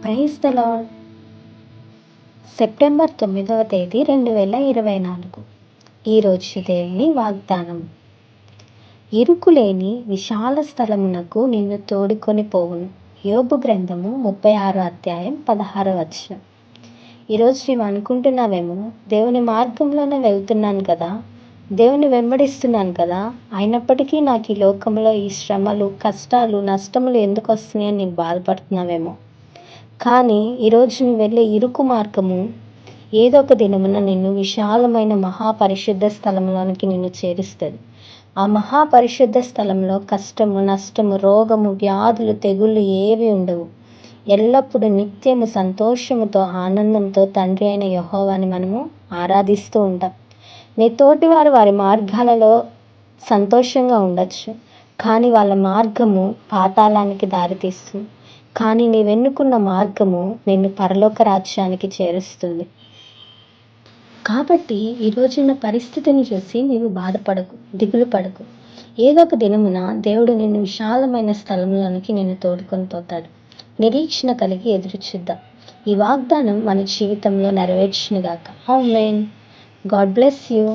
Praise the lord. September 9వ తేదీ 2024. ఈరోజు దేవుని వాగ్దానం. ఇరుకులేని విశాల స్థలమునకు నిన్ను తోడుకొని పోవును. యోబు గ్రంథము 36వ అధ్యాయం 16వ వచనం. ఈరోజు నీవు అనుకుంటున్నావేమో, దేవుని మార్గంలోనే వెళ్తున్నాను కదా, దేవుని వెంబడిస్తున్నాను కదా, అయినప్పటికీ నాకు ఈ లోకంలో ఈ శ్రమలు, కష్టాలు, నష్టములు ఎందుకు వస్తున్నాయని నీకు బాధపడుతున్నావేమో. కానీ ఈరోజు నువ్వు వెళ్ళే ఇరుకు మార్గము ఏదో ఒక దినమున నిన్ను విశాలమైన మహాపరిశుద్ధ స్థలంలోనికి నిన్ను చేరుస్తుంది. ఆ మహాపరిశుద్ధ స్థలంలో కష్టము, నష్టము, రోగము, వ్యాధులు, తెగుళ్ళు ఏవి ఉండవు. ఎల్లప్పుడూ నిత్యము సంతోషముతో, ఆనందంతో తండ్రి అయిన యెహోవాని మనము ఆరాధిస్తూ ఉంటాం. నీ తోటి వారి మార్గాలలో సంతోషంగా ఉండొచ్చు, కానీ వాళ్ళ మార్గము పాతాళానికి దారితీస్తుంది. కానీ నీవెన్నుకున్న మార్గము నిన్ను పరలోక రాజ్యానికి చేరుస్తుంది. కాబట్టి ఈరోజున్న పరిస్థితిని చూసి నీవు బాధపడకు, దిగులు పడకు. ఏదో ఒక దినమున దేవుడు నిన్ను విశాలమైన స్థలంలోనికి నిన్ను తోడుకొని పోతాడు. నిరీక్షణ కలిగి ఎదురు చూద్దాం. ఈ వాగ్దానం మన జీవితంలో నెరవేర్చునుగాక. ఆమేన్. God bless you.